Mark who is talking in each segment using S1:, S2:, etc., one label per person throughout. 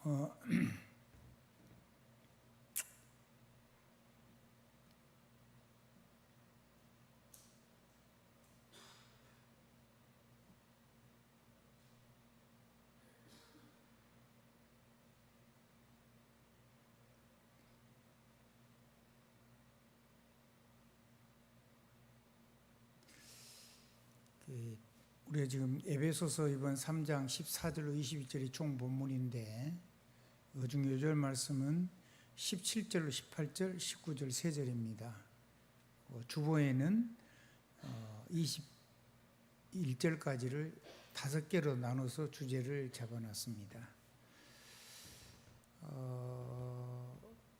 S1: 어, 우리가 지금 에베소서 이번 3장 14절로 22절이 총 본문인데 그중 요절 말씀은 17절로 18절, 19절 3절입니다. 주보에는 21절까지를 5개로 나눠서 주제를 잡아놨습니다.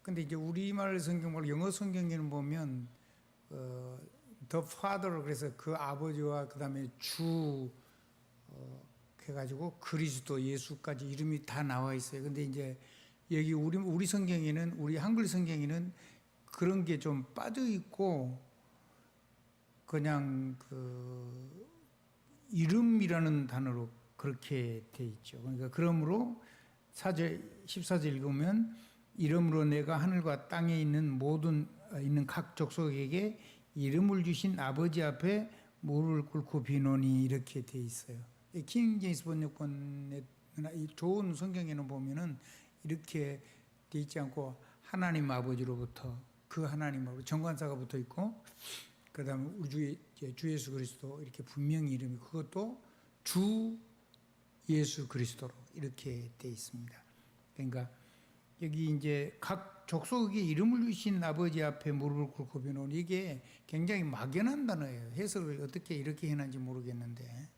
S1: 근데 이제 우리말 성경 말고 영어 성경에는 보면 The Father, 그래서 그 아버지와 그 다음에 주 해가지고 그리스도, 예수까지 이름이 다 나와 있어요. 근데 이제 여기 우리 성경에는, 우리 한글 성경에는 그런 게 좀 빠져 있고 그냥 그 이름이라는 단어로 그렇게 돼 있죠. 그러니까 그러므로 14절 읽으면 이름으로 내가 하늘과 땅에 있는 각 족속에게 이름을 주신 아버지 앞에 무릎을 꿇고 비노니 이렇게 돼 있어요. 킹 제임스 번역본의 좋은 성경에는 보면은 이렇게 돼 있지 않고 하나님 아버지로부터 그 하나님 아버지 정관사가 붙어 있고 그다음에 우주의 주 예수 그리스도 이렇게 분명히 이름이 그것도 주 예수 그리스도로 이렇게 돼 있습니다. 그러니까 여기 이제 각 족속에게 이름을 주신 아버지 앞에 무릎을 꿇고 비노는 이게 굉장히 막연한 단어예요. 해석을 어떻게 이렇게 해놨는지 모르겠는데,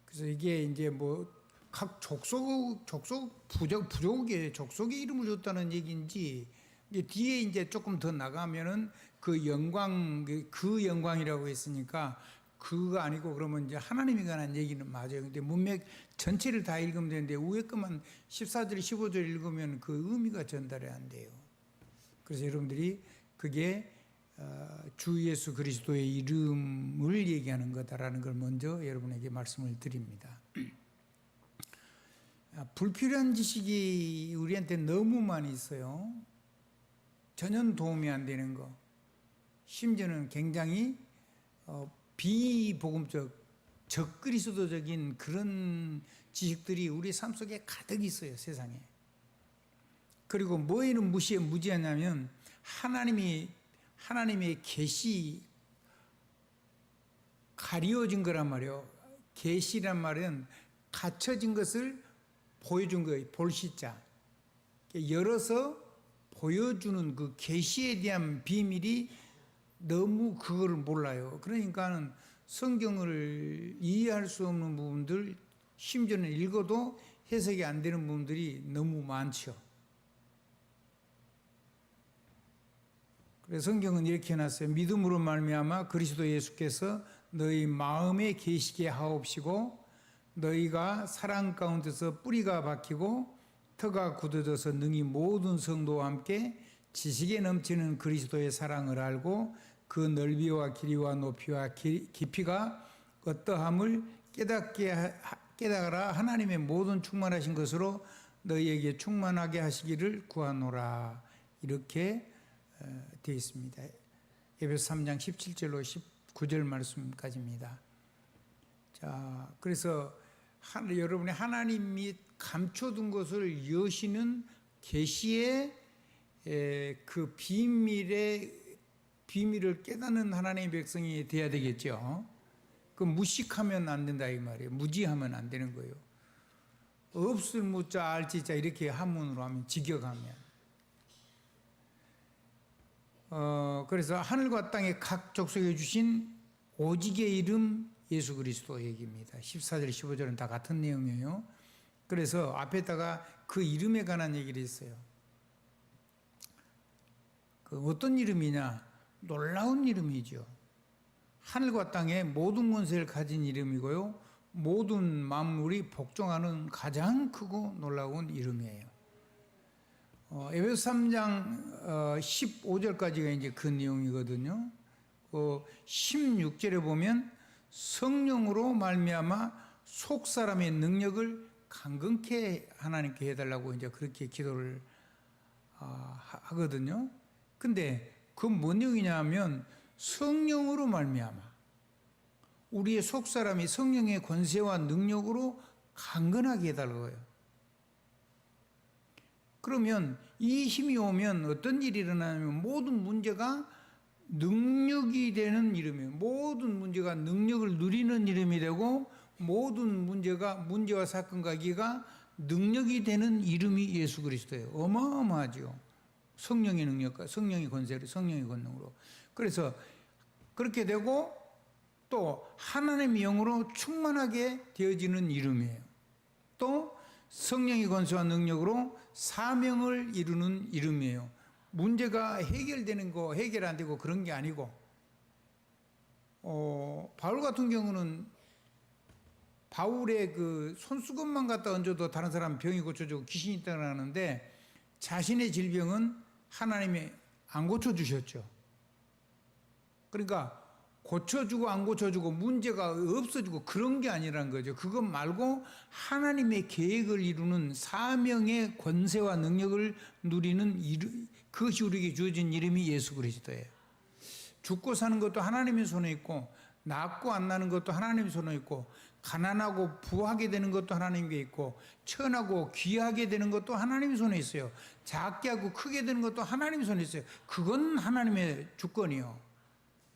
S1: 그래서 이게 이제 뭐 각 부족의 족속의 이름을 줬다는 얘기인지, 이제 뒤에 이제 조금 더 나가면은 그 영광이라고 했으니까 그거 아니고 그러면 이제 하나님에 관한 얘기는 맞아요. 근데 문맥 전체를 다 읽으면 되는데 위에 것만 14절, 15절 읽으면 그 의미가 전달이 안 돼요. 그래서 여러분들이 그게 주 예수 그리스도의 이름을 얘기하는 거다라는 걸 먼저 여러분에게 말씀을 드립니다. 불필요한 지식이 우리한테 너무 많이 있어요. 전혀 도움이 안 되는 거. 심지어는 굉장히 비복음적, 적그리스도적인 그런 지식들이 우리 삶 속에 가득 있어요, 세상에. 그리고 뭐에는 무지하냐면 하나님의 계시 가리워진 거란 말이에요. 계시란 말은 갖춰진 것을 보여준 거예요. 볼시자. 열어서 보여주는 그 계시에 대한 비밀이 너무 그거를 몰라요. 그러니까는 성경을 이해할 수 없는 부분들, 심지어는 읽어도 해석이 안 되는 부분들이 너무 많죠. 그래서 성경은 이렇게 해놨어요. 믿음으로 말미암아 그리스도 예수께서 너희 마음에 계시게 하옵시고 너희가 사랑 가운데서 뿌리가 박히고 터가 굳어져서 능히 모든 성도와 함께 지식에 넘치는 그리스도의 사랑을 알고 그 넓이와 길이와 높이와 깊이가 어떠함을 깨달아 하나님의 모든 충만하신 것으로 너희에게 충만하게 하시기를 구하노라. 이렇게 되어 있습니다. 에베소 3장 17절로 19절 말씀까지입니다. 자, 그래서 여러분이 하나님이 감춰둔 것을 여시는 계시의 그 비밀을 깨닫는 하나님의 백성이 돼야 되겠죠. 그 무식하면 안 된다 이 말이에요. 무지하면 안 되는 거예요. 없을 무자 알지자 이렇게 한문으로 하면 직역하면. 그래서 하늘과 땅의 각 족속에 주신 오직의 이름 예수 그리스도 얘기입니다. 14절, 15절은 다 같은 내용이에요. 그래서 앞에다가 그 이름에 관한 얘기를 했어요. 그 어떤 이름이냐? 놀라운 이름이죠. 하늘과 땅의 모든 권세를 가진 이름이고요. 모든 만물이 복종하는 가장 크고 놀라운 이름이에요. 에베소 3장 15절까지가 이제 그 내용이거든요. 16절에 보면 성령으로 말미암아 속 사람의 능력을 강건케 하나님께 해달라고 이제 그렇게 기도를 하거든요. 근데 그 뭔 얘기냐면 성령으로 말미암아 우리의 속 사람이 성령의 권세와 능력으로 강건하게 해달라고요. 그러면 이 힘이 오면 어떤 일이 일어나냐면 모든 문제가 능력이 되는 이름이에요. 모든 문제가 능력을 누리는 이름이 되고 모든 문제와 사건과 기가 능력이 되는 이름이 예수 그리스도예요. 어마어마하죠. 성령의 능력과 성령의 권세로 성령의 권능으로. 그래서 그렇게 되고 또 하나님의 영으로 충만하게 되어지는 이름이에요. 또 성령의 권세와 능력으로 사명을 이루는 이름이에요. 문제가 해결되는 거 해결 안 되고 그런 게 아니고 바울 같은 경우는 바울의 그 손수건만 갖다 얹어도 다른 사람 병이 고쳐지고 귀신이 있다고 하는데 자신의 질병은 하나님이 안 고쳐주셨죠. 그러니까 고쳐주고 안 고쳐주고 문제가 없어지고 그런 게 아니라는 거죠. 그것 말고 하나님의 계획을 이루는 사명의 권세와 능력을 누리는 그것이 우리에게 주어진 이름이 예수 그리스도예요. 죽고 사는 것도 하나님의 손에 있고 낫고 안 나는 것도 하나님의 손에 있고 가난하고 부하게 되는 것도 하나님께 있고 천하고 귀하게 되는 것도 하나님의 손에 있어요. 작게 하고 크게 되는 것도 하나님의 손에 있어요. 그건 하나님의 주권이요.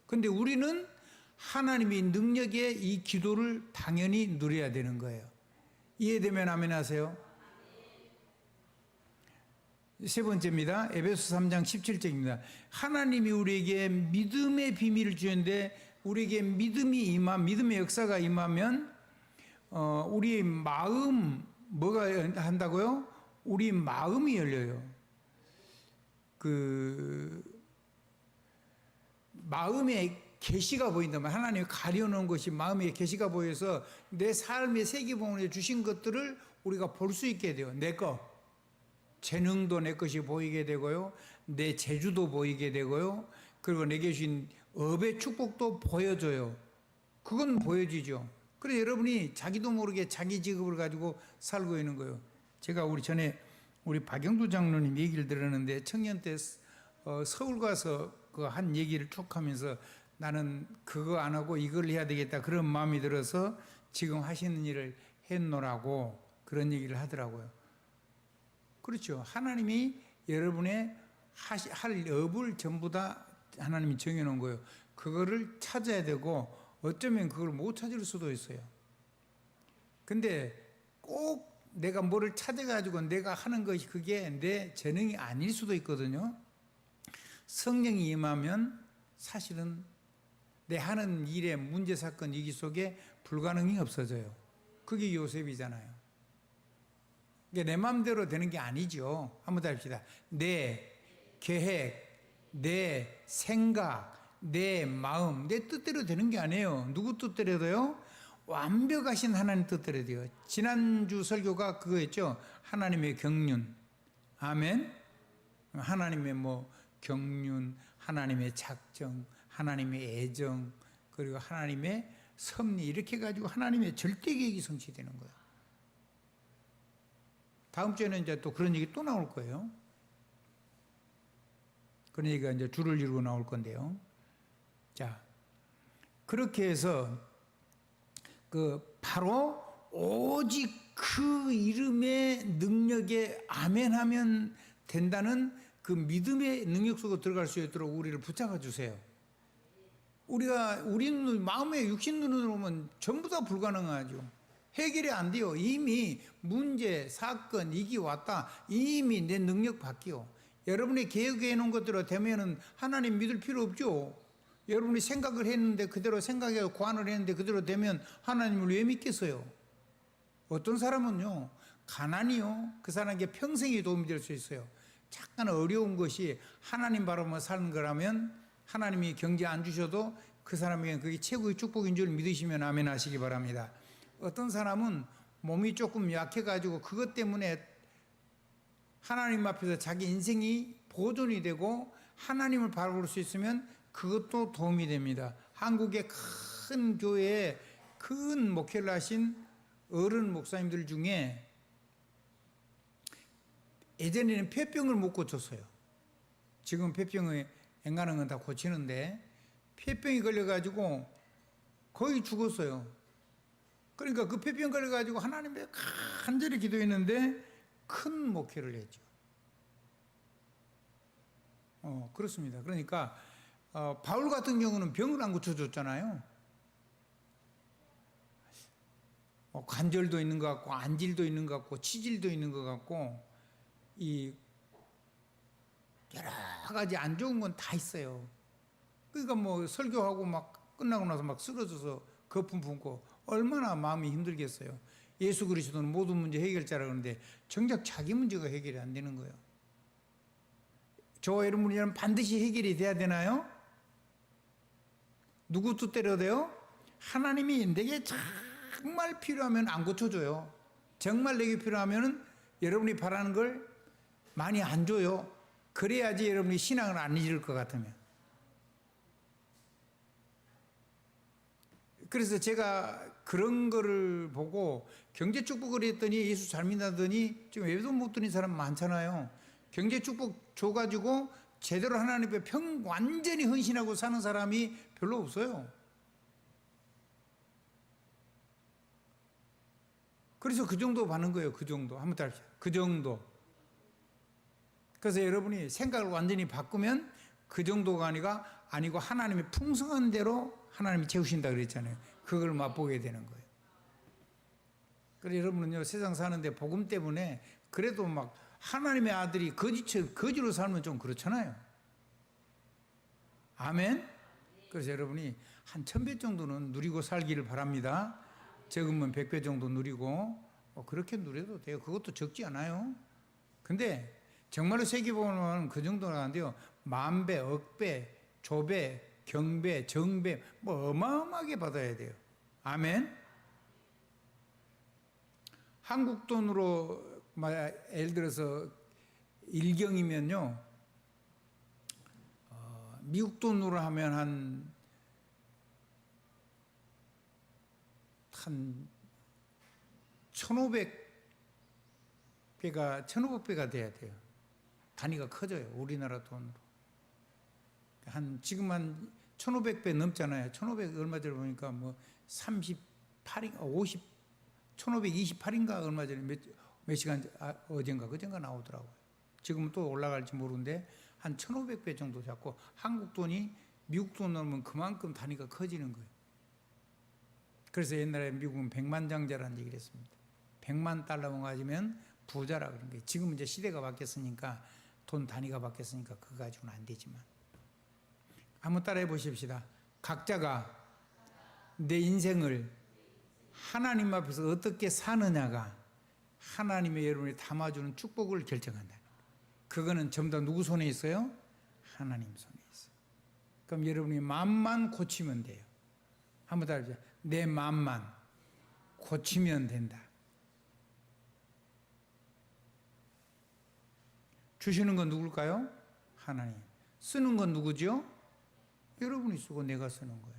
S1: 근데 우리는 하나님의 능력에 이 기도를 당연히 누려야 되는 거예요. 이해되면 아멘 하세요. 세 번째입니다. 에베소 3장 17절입니다. 하나님이 우리에게 믿음의 비밀을 주셨는데 우리에게 믿음의 역사가 임하면 우리의 마음 뭐가 한다고요? 우리 마음이 열려요. 그 마음의 계시가 보인다면 하나님이 가려놓은 것이 마음의 계시가 보여서 내 삶의 세계봉으로 주신 것들을 우리가 볼 수 있게 돼요. 내 것, 재능도 내 것이 보이게 되고요. 내 재주도 보이게 되고요. 그리고 내게 주신 업의 축복도 보여줘요. 그건 보여지죠. 그래서 여러분이 자기도 모르게 자기 직업을 가지고 살고 있는 거예요. 제가 우리 박영두 장로님 얘기를 들었는데 청년 때 서울 가서 그 한 얘기를 쭉 하면서 나는 그거 안 하고 이걸 해야 되겠다 그런 마음이 들어서 지금 하시는 일을 했노라고 그런 얘기를 하더라고요. 그렇죠. 하나님이 여러분의 할 업을 전부 다 하나님이 정해놓은 거예요. 그거를 찾아야 되고 어쩌면 그걸 못 찾을 수도 있어요. 근데 꼭 내가 뭐를 찾아가지고 내가 하는 것이 그게 내 재능이 아닐 수도 있거든요. 성령이 임하면 사실은 내 하는 일의 문제 사건 위기 속에 불가능이 없어져요. 그게 요셉이잖아요. 이게 내 마음대로 되는 게 아니죠. 한번 더 합시다. 내 계획, 내 생각, 내 마음, 내 뜻대로 되는 게 아니에요. 누구 뜻대로도요? 완벽하신 하나님 뜻대로 돼요. 지난주 설교가 그거였죠. 하나님의 경륜. 아멘. 하나님의 경륜, 하나님의 작정, 하나님의 애정, 그리고 하나님의 섭리 이렇게 가지고 하나님의 절대 계획이 성취되는 거예요. 다음 주에는 이제 또 그런 얘기 또 나올 거예요. 그런 얘기가 이제 줄을 이루고 나올 건데요. 자, 그렇게 해서 바로 오직 그 이름의 능력에 아멘하면 된다는 그 믿음의 능력 속으로 들어갈 수 있도록 우리를 붙잡아 주세요. 우리는 마음의 육신 눈으로 보면 전부 다 불가능하죠. 해결이 안 돼요. 이미 문제, 사건, 이기 왔다. 이미 내 능력 바뀌어. 여러분이 계획해 놓은 것대로 되면은 하나님 믿을 필요 없죠. 여러분이 생각을 했는데 그대로 생각해서 고안을 했는데 그대로 되면 하나님을 왜 믿겠어요? 어떤 사람은요, 가난이요, 그 사람에게 평생에 도움이 될 수 있어요. 잠깐 어려운 것이 하나님 바라보며 사는 거라면 하나님이 경제 안 주셔도 그 사람에게는 그게 최고의 축복인 줄 믿으시면 아멘 하시기 바랍니다. 어떤 사람은 몸이 조금 약해가지고 그것 때문에 하나님 앞에서 자기 인생이 보존이 되고 하나님을 바라볼 수 있으면 그것도 도움이 됩니다. 한국의 큰 교회에 큰 목회를 하신 어른 목사님들 중에 예전에는 폐병을 못 고쳤어요. 지금 폐병에 앵간한 건 다 고치는데 폐병이 걸려가지고 거의 죽었어요. 그러니까 그 폐병 걸려가지고 하나님께 간절히 기도했는데 큰 목회를 했죠. 그렇습니다. 그러니까 바울 같은 경우는 병을 안 고쳐줬잖아요. 관절도 있는 것 같고 안질도 있는 것 같고 치질도 있는 것 같고 이 여러 가지 안 좋은 건 다 있어요. 그러니까 뭐 설교하고 막 끝나고 나서 막 쓰러져서 거품 품고 얼마나 마음이 힘들겠어요. 예수 그리스도는 모든 문제 해결자라 그러는데 정작 자기 문제가 해결이 안 되는 거예요. 저와 여러분 문제는 반드시 해결이 돼야 되나요? 누구 뜻대로 돼요? 하나님이 내게 정말 필요하면 안 고쳐줘요. 정말 내게 필요하면 여러분이 바라는 걸 많이 안 줘요. 그래야지 여러분이 신앙을 안 잊을 것 같으면. 그래서 제가 그런 거를 보고 경제 축복을 했더니 예수 잘 믿다더니 지금 예배도 못 드린 사람 많잖아요. 경제 축복 줘가지고 제대로 하나님 앞에 완전히 헌신하고 사는 사람이 별로 없어요. 그래서 그 정도 받는 거예요. 그 정도. 한번 따라서 그 정도. 그래서 여러분이 생각을 완전히 바꾸면 그 정도가 아니고 하나님의 풍성한 대로 하나님이 채우신다 그랬잖아요. 그걸 맛보게 되는 거예요. 그래서 여러분은요, 세상 사는데 복음 때문에 그래도 막 하나님의 아들이 거지로 살면 좀 그렇잖아요. 아멘? 그래서 여러분이 한 1000배 정도는 누리고 살기를 바랍니다. 적으면 100배 정도 누리고, 그렇게 누려도 돼요. 그것도 적지 않아요. 근데 정말로 세계보면 그 정도는 안 돼요. 만배, 억배, 조배, 경배, 정배, 뭐 어마어마하게 받아야 돼요. 아멘? 한국 돈으로 예를 들어서 1경이면요, 미국 돈으로 하면 한 1500배가 돼야 돼요. 단위가 커져요. 우리나라 돈으로. 지금 한 1500배 넘잖아요. 1500 얼마 전에 보니까 뭐 38인가 1528인가 얼마 전에 몇 시간 어젠가 그젠가 나오더라고요. 지금은 또 올라갈지 모르는데 한 1500배 정도 잡고 한국 돈이 미국 돈 넣으면 그만큼 단위가 커지는 거예요. 그래서 옛날에 미국은 100만 장자라는 얘기를 했습니다. 100만 달러만 가지면 부자라 그런 거예요. 지금은 이제 시대가 바뀌었으니까 돈 단위가 바뀌었으니까 그거 가지고는 안 되지만. 한번 따라해 보십시다. 각자가 내 인생을 하나님 앞에서 어떻게 사느냐가 하나님의 여러분이 담아주는 축복을 결정한다. 그거는 전부 다 누구 손에 있어요? 하나님 손에 있어요. 그럼 여러분이 마음만 고치면 돼요. 한번 따라해 보세요. 내 마음만 고치면 된다. 주시는 건 누굴까요? 하나님. 쓰는 건 누구죠? 여러분이 쓰고 내가 쓰는 거예요.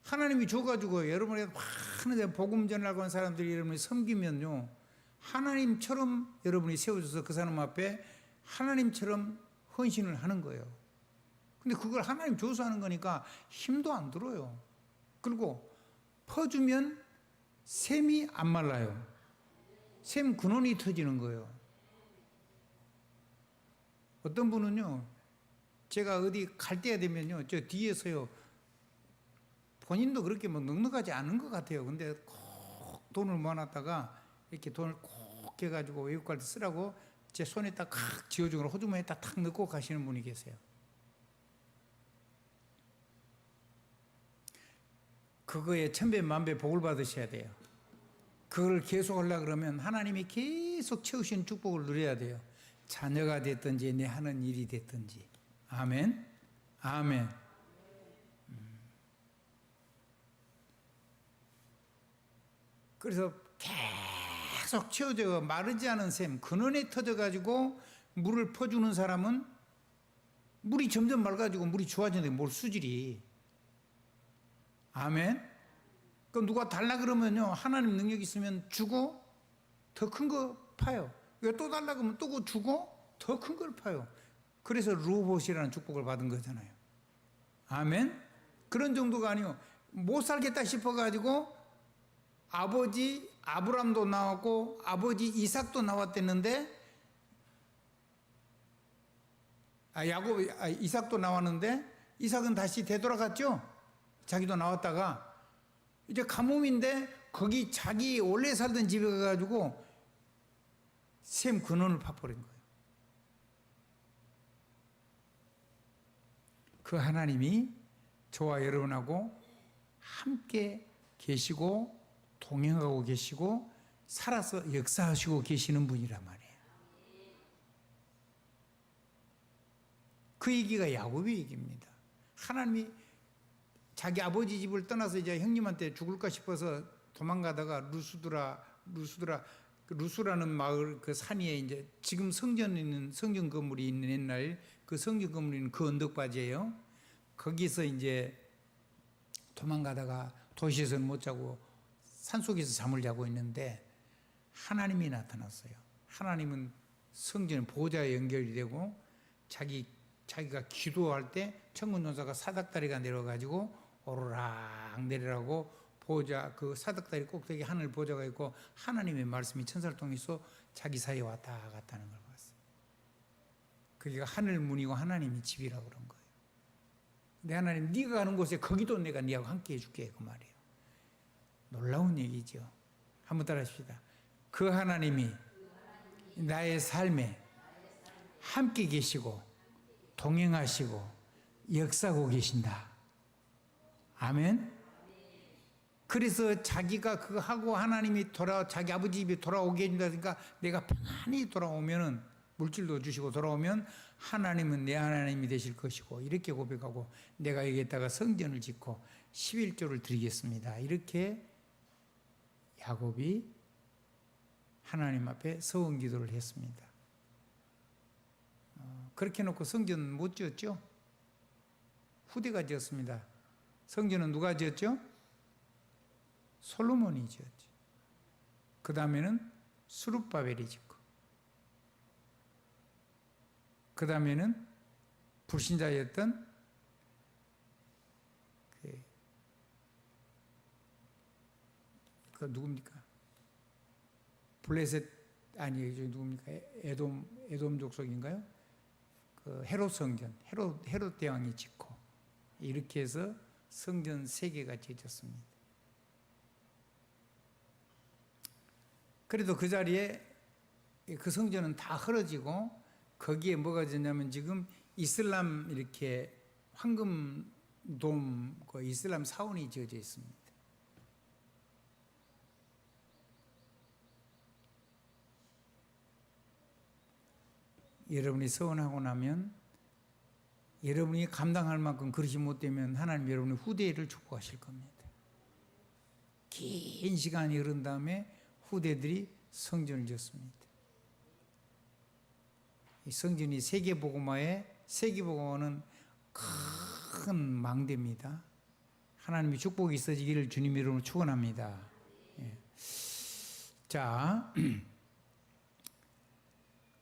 S1: 하나님이 줘가지고 여러분이 많은 복음 전하고 하는 사람들이 여러분이 섬기면요, 하나님처럼 여러분이 세워져서 그 사람 앞에 하나님처럼 헌신을 하는 거예요. 근데 그걸 하나님 줘서 하는 거니까 힘도 안 들어요. 그리고 퍼주면 샘이 안 말라요. 샘 근원이 터지는 거예요. 어떤 분은요, 제가 어디 갈 때가 되면요, 저 뒤에서요, 본인도 그렇게 뭐 넉넉하지 않은 것 같아요. 근데 꼭 돈을 모아놨다가 이렇게 돈을 꼭 해가지고 외국 갈 때 쓰라고 제 손에다 칵 쥐어주고 호주머니에다 탁 넣고 가시는 분이 계세요. 그거에 1000배 만배 복을 받으셔야 돼요. 그걸 계속 하려고 그러면 하나님이 계속 채우시는 축복을 누려야 돼요. 자녀가 됐든지 내 하는 일이 됐든지. 아멘. 아멘. 그래서 계속 채워져 마르지 않은 샘, 근원에 터져가지고 물을 퍼주는 사람은 물이 점점 맑아지고 물이 좋아지는데 뭘 수질이. 아멘. 그 누가 달라 그러면요, 하나님 능력 있으면 주고 더 큰 거 파요. 왜 또 달라 그러면 또 주고 더 큰 걸 파요. 그래서 루봇이라는 축복을 받은 거잖아요. 아멘. 그런 정도가 아니요, 못 살겠다 싶어가지고 아버지 아브람도 나왔고 아버지 이삭도 나왔댔는데, 이삭도 나왔는데 이삭은 다시 되돌아갔죠. 자기도 나왔다가 이제 가뭄인데 거기 자기 원래 살던 집에 가가지고 셈 근원을 파버린 거예요. 그 하나님이 저와 여러분하고 함께 계시고 동행하고 계시고 살아서 역사하시고 계시는 분이란 말이에요. 그 얘기가 야곱의 얘기입니다. 하나님이 자기 아버지 집을 떠나서 이제 형님한테 죽을까 싶어서 도망가다가 루스라는 마을 그 산 위에 이제 지금 성전 있는 성전 건물이 있는 옛날 그 성전 건물이 있는 그 언덕바지예요. 거기서 이제 도망가다가 도시에서는 못 자고 산속에서 잠을 자고 있는데 하나님이 나타났어요. 하나님은 성전 보좌에 연결이 되고 자기가 기도할 때 천군천사가 사닥다리가 내려가지고 오르락 내리라고 보좌 그 사닥다리 꼭대기 하늘 보좌가 있고 하나님의 말씀이 천사를 통해서 자기 사이에 왔다 갔다 하는 걸 봤어요. 그게 하늘 문이고 하나님이 집이라고 그런 거예요. 근데 하나님 네가 가는 곳에 거기도 내가 네하고 함께 해줄게 그 말이에요. 놀라운 얘기죠. 한번 따라 하십시다. 그 하나님이 나의 삶에 함께 계시고 동행하시고 역사하고 계신다. 아멘. 그래서 자기가 그거 하고 하나님이 자기 아버지 집에 돌아오게 해준다니까 내가 평안히 돌아오면은 물질도 주시고 돌아오면 하나님은 내 하나님이 되실 것이고 이렇게 고백하고 내가 여기에다가 성전을 짓고 11조를 드리겠습니다. 이렇게 야곱이 하나님 앞에 서원 기도를 했습니다. 그렇게 해놓고 성전 못 지었죠? 후대가 지었습니다. 성전은 누가 지었죠? 솔로몬이 지었죠. 그 다음에는 스룹바벨이 짓고, 그 다음에는 불신자였던 그 누굽니까? 블레셋 아니 누굽니까? 에돔 족속인가요? 그 헤롯 성전, 헤롯 대왕이 짓고 이렇게 해서 성전 3개가 지어졌습니다. 그래도 그 자리에 그 성전은 다 헐어지고 거기에 뭐가 되냐면 지금 이슬람 이렇게 황금돔 그 이슬람 사원이 지어져 있습니다. 여러분이 서원하고 나면 여러분이 감당할 만큼 그릇이 못 되면 하나님 여러분의 후대를 축복하실 겁니다. 긴 시간이 흐른 다음에 후대들이 성전을 지었습니다. 이 성전이 세계복음화는 큰 망대입니다. 하나님의 축복이 있어지기를 주님 이름으로 축원합니다. 예. 자,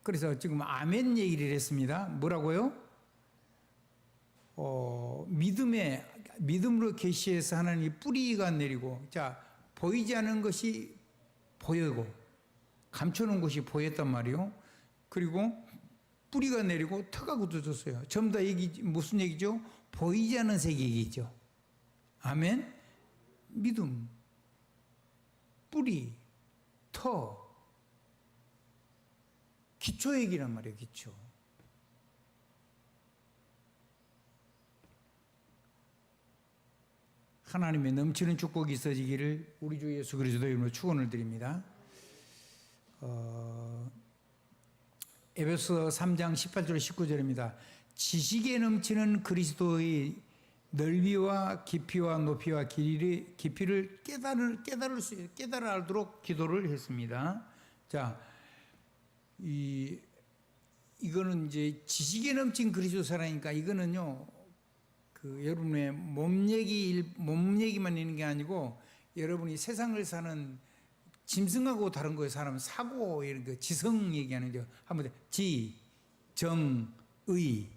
S1: 그래서 지금 아멘 얘기를 했습니다. 뭐라고요? 믿음으로 계시해서 하나님이 뿌리가 내리고, 자, 보이지 않는 것이 보이고, 감춰놓은 것이 보였단 말이요. 그리고 뿌리가 내리고 터가 굳어졌어요. 전부 다 무슨 얘기죠? 보이지 않는 세계 얘기죠. 아멘? 믿음, 뿌리, 터, 기초 얘기란 말이에요. 기초. 하나님의 넘치는 축복이 있어지기를 우리 주 예수 그리스도의 이름으로 축원을 드립니다. 에베소 3장 18절 19절입니다. 지식에 넘치는 그리스도의 넓이와 깊이와 높이와 깊이를 깨달아 알도록 기도를 했습니다. 자, 이거는 이제 지식에 넘친 그리스도 사랑이니까 이거는요, 그 여러분의 몸 얘기만 있는 게 아니고 여러분이 세상을 사는 짐승하고 다른 거예요. 사람은 사고 이런 거 지성 얘기하는 거 한번 지, 정, 의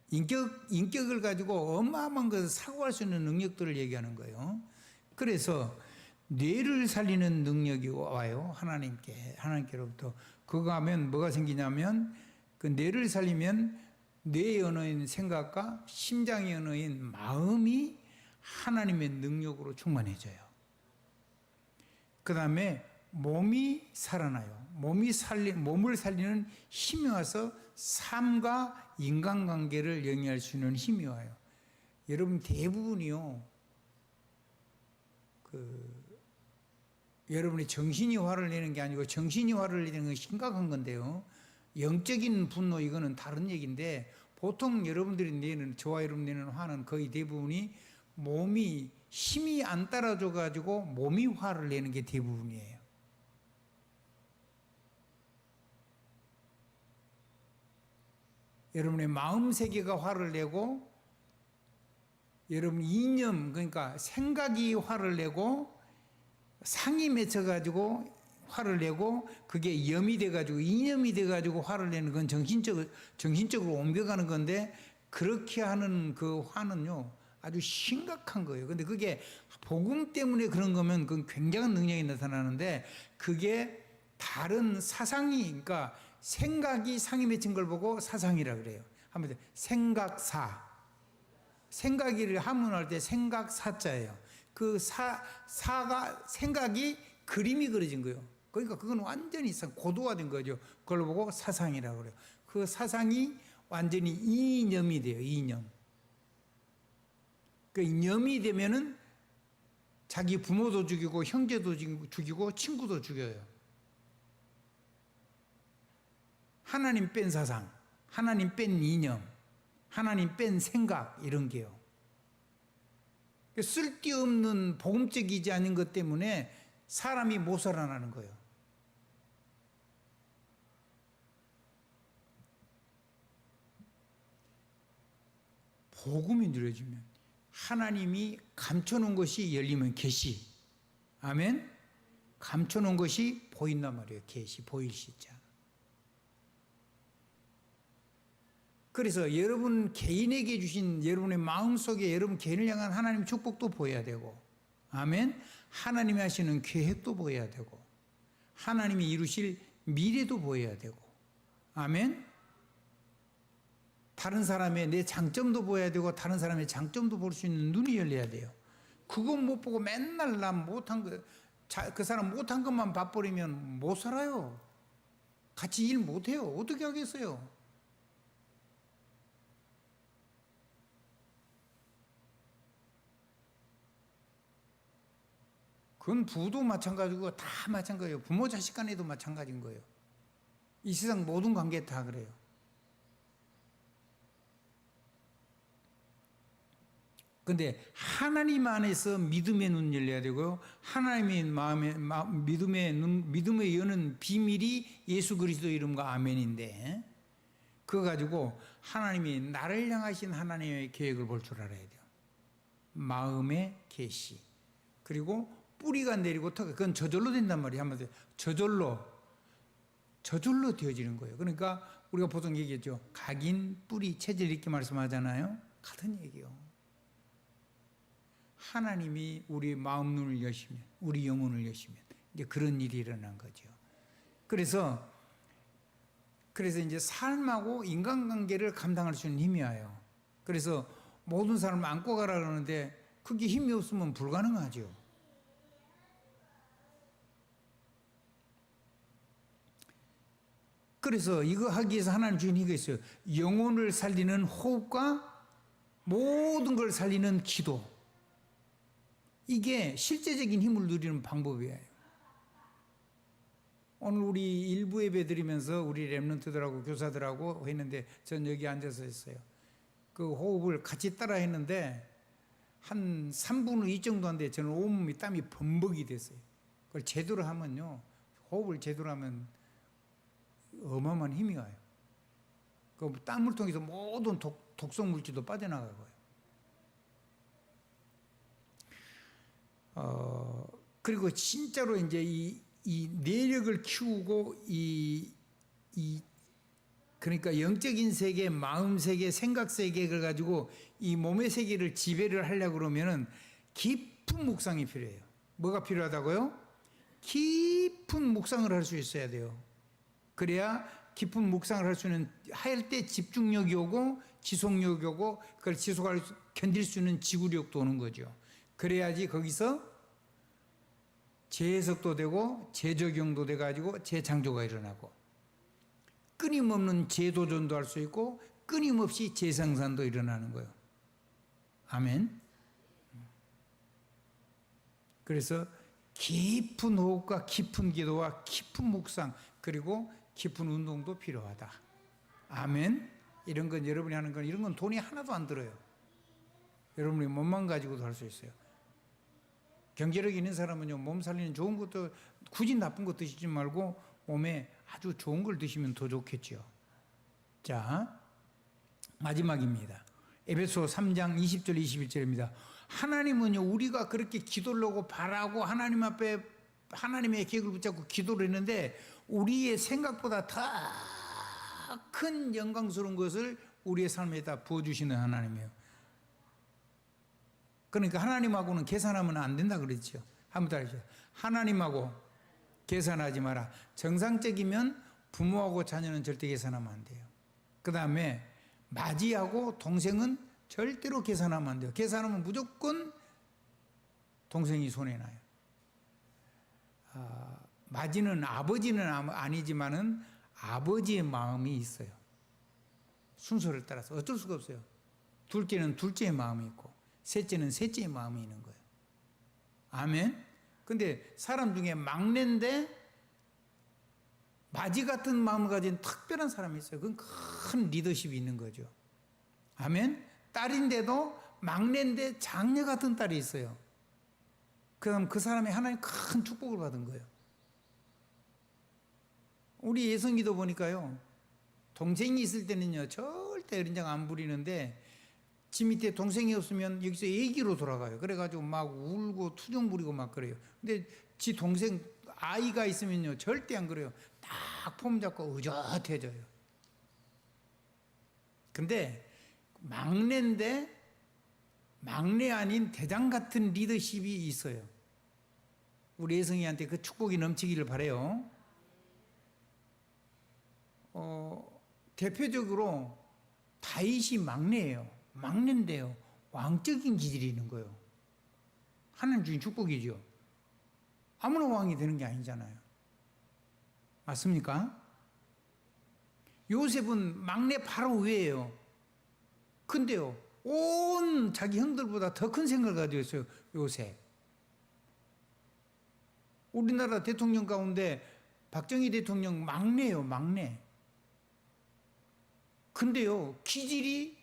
S1: 인격을 가지고 어마어마한 것을 사고할 수 있는 능력들을 얘기하는 거예요. 그래서 뇌를 살리는 능력이 와요. 하나님께로부터. 그거 하면 뭐가 생기냐면 그 뇌를 살리면 뇌의 언어인 생각과 심장의 언어인 마음이 하나님의 능력으로 충만해져요. 그 다음에 몸이 살아나요. 몸을 살리는 힘이 와서 삶과 인간관계를 영위할 수 있는 힘이 와요. 여러분 대부분이요. 여러분이 정신이 화를 내는 게 아니고 정신이 화를 내는 건 심각한 건데요. 영적인 분노 이거는 다른 얘기인데 보통 여러분들이 내는 저와 여러분 내는 화는 거의 대부분이 몸이 힘이 안 따라줘 가지고 몸이 화를 내는 게 대부분이에요. 여러분의 마음 세계가 화를 내고 여러분 이념 그러니까 생각이 화를 내고 상이 맺혀 가지고 화를 내고 그게 염이 돼 가지고 이념이 돼 가지고 화를 내는 건 정신적으로 옮겨가는 건데 그렇게 하는 그 화는요 아주 심각한 거예요. 근데 그게 복음 때문에 그런 거면 그건 굉장한 능력이 나타나는데 그게 다른 사상이 그러니까 생각이 상이 맺힌 걸 보고 사상이라 그래요. 한번 생각사. 생각이를 한문할 때 생각사자예요. 그 사가 생각이 그림이 그려진 거예요. 그러니까 그건 완전히 고도화된 거죠. 그걸 보고 사상이라고 그래요. 그 사상이 완전히 이념이 돼요. 이념. 그 념이 되면은 자기 부모도 죽이고 형제도 죽이고 친구도 죽여요. 하나님 뺀 사상, 하나님 뺀 이념, 하나님 뺀 생각 이런 게요. 쓸데없는 복음적이지 않은 것 때문에 사람이 못 살아나는 거예요. 복음이 누려지면 하나님이 감춰놓은 것이 열리면 계시. 아멘. 감춰놓은 것이 보인단 말이에요. 계시, 보일 시자. 그래서 여러분 개인에게 주신 여러분의 마음속에 여러분 개인을 향한 하나님의 축복도 보여야 되고 아멘. 하나님이 하시는 계획도 보여야 되고 하나님이 이루실 미래도 보여야 되고 아멘. 다른 사람의 내 장점도 보여야 되고 다른 사람의 장점도 볼 수 있는 눈이 열려야 돼요. 그거 못 보고 맨날 난 못한 거, 그 사람 못한 것만 봐버리면 못 살아요. 같이 일 못해요. 어떻게 하겠어요? 그건 부도 마찬가지고 다 마찬가지예요. 부모 자식 간에도 마찬가지인 거예요. 이 세상 모든 관계 다 그래요. 근데 하나님 안에서 믿음의 눈 열려야 되고요. 하나님의 믿음의 여는 비밀이 예수 그리스도 이름과 아멘인데 그거 가지고 하나님이 나를 향하신 하나님의 계획을 볼 줄 알아야 돼요. 마음의 계시. 그리고 뿌리가 내리고 그건 저절로 된단 말이에요. 한마디로 저절로 되어지는 거예요. 그러니까 우리가 보통 얘기했죠. 각인, 뿌리, 체질 이렇게 말씀하잖아요. 같은 얘기예요. 하나님이 우리 마음 눈을 여시면 우리 영혼을 여시면 이제 그런 일이 일어난 거죠. 그래서 이제 삶하고 인간관계를 감당할 수 있는 힘이 와요. 그래서 모든 사람을 안고 가라 그러는데 그게 힘이 없으면 불가능하죠. 그래서 이거 하기 위해서 하나님 주신 이거 있어요. 영혼을 살리는 호흡과 모든 걸 살리는 기도. 이게 실제적인 힘을 누리는 방법이에요. 오늘 우리 일부 예배 드리면서 우리 렘넌트들하고 교사들하고 했는데 전 여기 앉아서 했어요. 그 호흡을 같이 따라 했는데 한 3분의 2 정도 한데 저는 온몸이 땀이 범벅이 됐어요. 그걸 제대로 하면요. 호흡을 제대로 하면 어마어마한 힘이 와요. 그 땀을 통해서 모든 독성 물질도 빠져나가고요. 그리고 진짜로 이제 이 내력을 키우고 그러니까 영적인 세계, 마음 세계, 생각 세계를 가지고 이 몸의 세계를 지배를 하려고 그러면은 깊은 묵상이 필요해요. 뭐가 필요하다고요? 깊은 묵상을 할 수 있어야 돼요. 그래야 깊은 묵상을 할 때 집중력이 오고 지속력이 오고 그걸 견딜 수 있는 지구력도 오는 거죠. 그래야지 거기서 재해석도 되고 재적용도 돼가지고 재창조가 일어나고 끊임없는 재도전도 할 수 있고 끊임없이 재생산도 일어나는 거예요. 아멘. 그래서 깊은 호흡과 깊은 기도와 깊은 묵상 그리고 깊은 운동도 필요하다. 아멘. 이런 건 여러분이 하는 건 이런 건 돈이 하나도 안 들어요. 여러분이 몸만 가지고도 할 수 있어요. 경제력이 있는 사람은요, 몸 살리는 좋은 것도 굳이 나쁜 거 드시지 말고 몸에 아주 좋은 걸 드시면 더 좋겠죠. 자, 마지막입니다. 에베소 3장 20절 21절입니다. 하나님은요, 우리가 그렇게 기도를 하고 바라고 하나님 앞에 하나님의 계획을 붙잡고 기도를 했는데 우리의 생각보다 더 큰 영광스러운 것을 우리의 삶에다 부어주시는 하나님이에요. 그러니까 하나님하고는 계산하면 안 된다 그랬죠. 한번 더 하시죠. 하나님하고 계산하지 마라. 정상적이면 부모하고 자녀는 절대 계산하면 안 돼요. 그 다음에 마지하고 동생은 절대로 계산하면 안 돼요. 계산하면 무조건 동생이 손해나요. 마지는 아버지는 아니지만은 아버지의 마음이 있어요. 순서를 따라서 어쩔 수가 없어요. 둘째는 둘째의 마음이 있고 셋째는 셋째의 마음이 있는 거예요. 아멘. 근데 사람 중에 막내인데 마지 같은 마음을 가진 특별한 사람이 있어요. 그건 큰 리더십이 있는 거죠. 아멘. 딸인데도 막내인데 장녀 같은 딸이 있어요. 그럼 그 사람이 하나님 큰 축복을 받은 거예요. 우리 예성이도 보니까요, 동생이 있을 때는요 절대 어린장 안 부리는데 지 밑에 동생이 없으면 여기서 애기로 돌아가요. 그래가지고 막 울고 투정 부리고 막 그래요. 근데 지 동생 아이가 있으면요 절대 안 그래요. 딱 폼 잡고 의젓해져요. 근데 막내인데 막내 아닌 대장 같은 리더십이 있어요. 우리 예성이한테 그 축복이 넘치기를 바라요. 대표적으로 다윗이 막내예요. 막내인데요 왕적인 기질이 있는 거예요. 하나님 주신 축복이죠. 아무나 왕이 되는 게 아니잖아요. 맞습니까? 요셉은 막내 바로 위에요. 근데요 온 자기 형들보다 더 큰 생각을 가지고 있어요. 요셉. 우리나라 대통령 가운데 박정희 대통령 막내예요. 막내. 근데요 기질이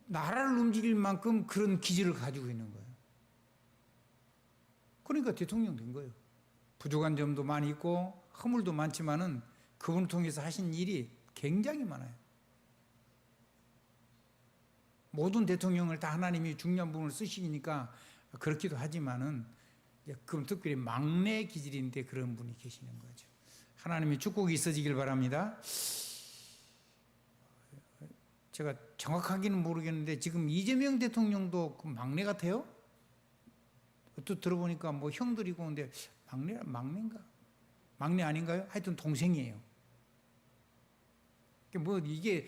S1: 나라를 움직일 만큼 그런 기질을 가지고 있는 거예요. 그러니까 대통령 된 거예요. 부족한 점도 많이 있고 허물도 많지만은 그분을 통해서 하신 일이 굉장히 많아요. 모든 대통령을 다 하나님이 중요한 부분을 쓰시니까 그렇기도 하지만은 그럼 특별히 막내 기질인데 그런 분이 계시는 거죠. 하나님의 축복이 있어지길 바랍니다. 제가 정확하게는 모르겠는데 지금 이재명 대통령도 그 막내 같아요? 또 들어보니까 뭐 형들이고 근데 막내인가? 막내 아닌가요? 하여튼 동생이에요. 뭐 이게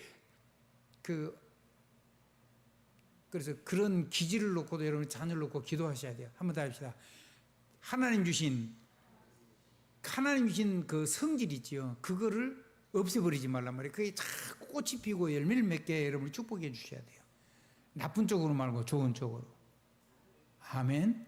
S1: 그래서 그런 기질을 놓고도 여러분 자녀를 놓고 기도하셔야 돼요. 한번 더 합시다. 하나님 주신 그 성질 있지요. 그거를 없애버리지 말란 말이에요. 그게 자꾸 꽃이 피고 열매를 맺게 여러분이 축복해 주셔야 돼요. 나쁜 쪽으로 말고 좋은 쪽으로. 아멘.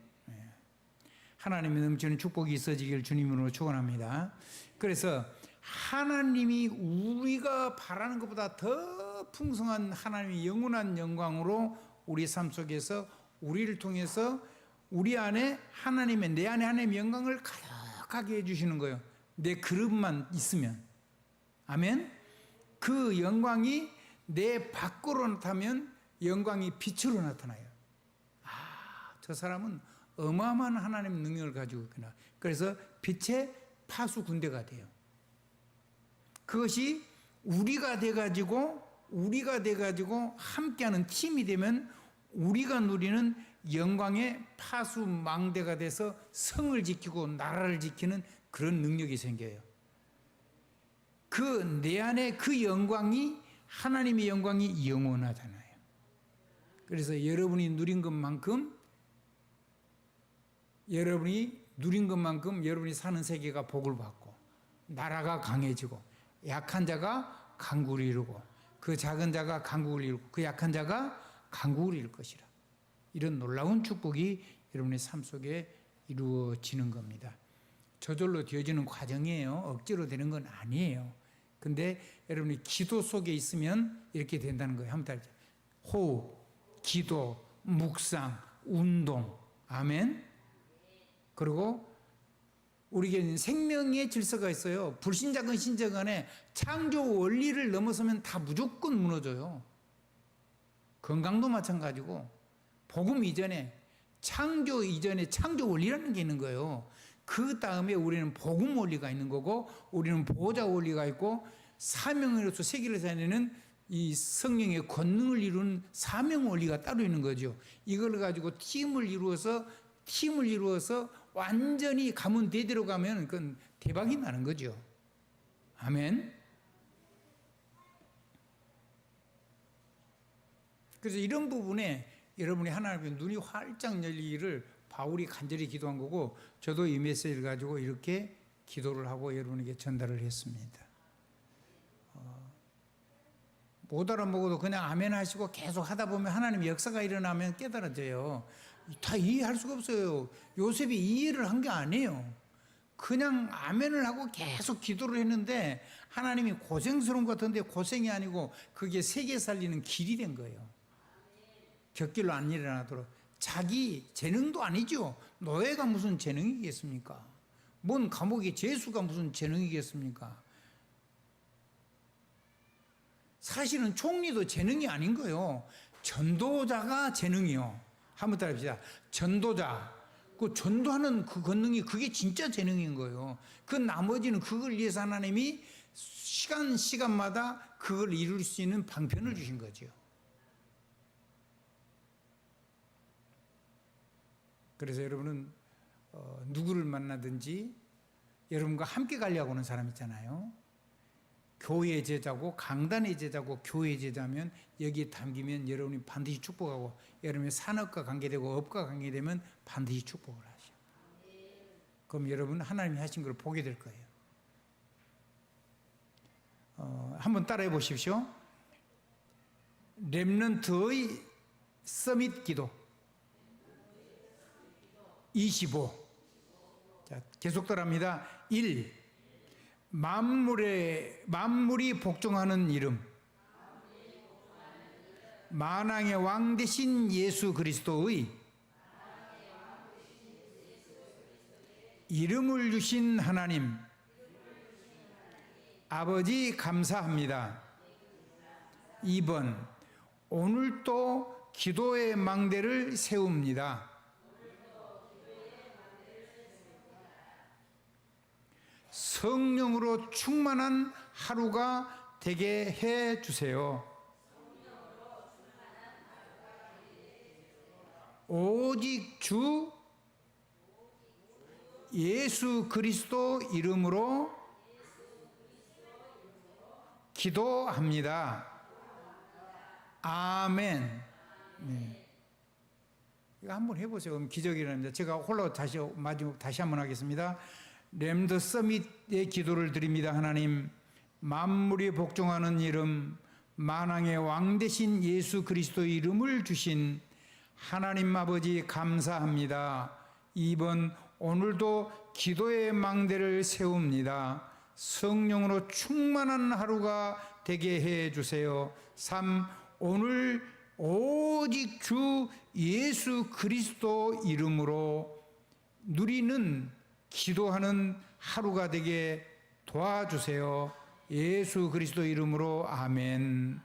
S1: 하나님의 넘치는 축복이 있어지길 주님으로 축원합니다. 그래서 하나님이 우리가 바라는 것보다 더 풍성한 하나님의 영원한 영광으로 우리 삶 속에서 우리를 통해서 우리 안에 하나님의 내 안에 하나님의 영광을 가득하게 해주시는 거예요. 내 그릇만 있으면. 아멘. 그 영광이 내 밖으로 나타나면 영광이 빛으로 나타나요. 저 사람은 어마어마한 하나님 능력을 가지고 있구나. 그래서 빛의 파수 군대가 돼요. 그것이 우리가 돼가지고 함께하는 팀이 되면 우리가 누리는 영광의 파수 망대가 돼서 성을 지키고 나라를 지키는 그런 능력이 생겨요. 그 내 안에 그 영광이, 하나님의 영광이 영원하잖아요. 그래서 여러분이 누린 것만큼 여러분이 사는 세계가 복을 받고 나라가 강해지고 약한 자가 강국을 이루고 그 작은 자가 강국을 이루고 그 약한 자가 강국을 이룰 것이라. 이런 놀라운 축복이 여러분의 삶 속에 이루어지는 겁니다. 저절로 되어지는 과정이에요. 억지로 되는 건 아니에요. 근데 여러분이 기도 속에 있으면 이렇게 된다는 거예요. 한번 따라해보세요. 호흡, 기도, 묵상, 운동. 아멘. 그리고 우리에게는 생명의 질서가 있어요. 불신자건 신자 간에 창조 원리를 넘어서면 다 무조건 무너져요. 건강도 마찬가지고 복음 이전에 창조 원리라는 게 있는 거예요. 그 다음에 우리는 복음 원리가 있는 거고 우리는 보호자 원리가 있고 사명으로서 세계를 살리는 이 성령의 권능을 이루는 사명 원리가 따로 있는 거죠. 이걸 가지고 팀을 이루어서 완전히 가문 대대로 가면 그건 대박이 나는 거죠. 아멘. 그래서 이런 부분에 여러분이 하나님의 눈이 활짝 열리기를 바울이 간절히 기도한 거고 저도 이 메시지를 가지고 이렇게 기도를 하고 여러분에게 전달을 했습니다. 못 알아먹어도 그냥 아멘 하시고 계속 하다 보면 하나님의 역사가 일어나면 깨달아져요. 다 이해할 수가 없어요. 요셉이 이해를 한 게 아니에요. 그냥 아멘을 하고 계속 기도를 했는데 하나님이 고생스러운 것 같은데 고생이 아니고 그게 세계 살리는 길이 된 거예요. 곁길로 안 일어나도록. 자기 재능도 아니죠. 노예가 무슨 재능이겠습니까? 뭔 감옥의 죄수가 무슨 재능이겠습니까? 사실은 총리도 재능이 아닌 거예요. 전도자가 재능이요. 한번 따라합시다. 전도자. 그 전도하는 그 권능이 그게 진짜 재능인 거예요. 그 나머지는 그걸 위해서 하나님이 시간마다 그걸 이룰 수 있는 방편을 주신 거죠. 그래서 여러분은 누구를 만나든지 여러분과 함께 가려고 하는 사람 있잖아요. 교회 제자고 강단의 제자고 교회 제자면 여기에 담기면 여러분이 반드시 축복하고 여러분의 산업과 관계되고 업과 관계되면 반드시 축복을 하셔. 그럼 여러분 하나님이 하신 걸 보게 될 거예요. 한번 따라해 보십시오. 렘넌트의 서밋 기도 25. 자, 계속 따라합니다. 1. 만물이 복종하는 이름. 만왕의 왕 되신 예수 그리스도의 이름을 주신 하나님 아버지 감사합니다. 2번. 오늘도 기도의 망대를 세웁니다. 성령으로 충만한 하루가 되게 해 주세요. 오직 주 예수 그리스도 이름으로 기도합니다. 아멘. 네. 이거 한번 해보세요. 그럼 기적이 일어납니다. 제가 홀로 마지막 다시 한번 하겠습니다. 렘더 서밋의 기도를 드립니다. 하나님, 만물이 복종하는 이름, 만왕의 왕 되신 예수 그리스도의 이름을 주신 하나님 아버지 감사합니다. 2번, 오늘도 기도의 망대를 세웁니다. 성령으로 충만한 하루가 되게 해 주세요. 3. 오늘 오직 주 예수 그리스도 이름으로 누리는 기도하는 하루가 되게 도와주세요. 예수 그리스도 이름으로 아멘.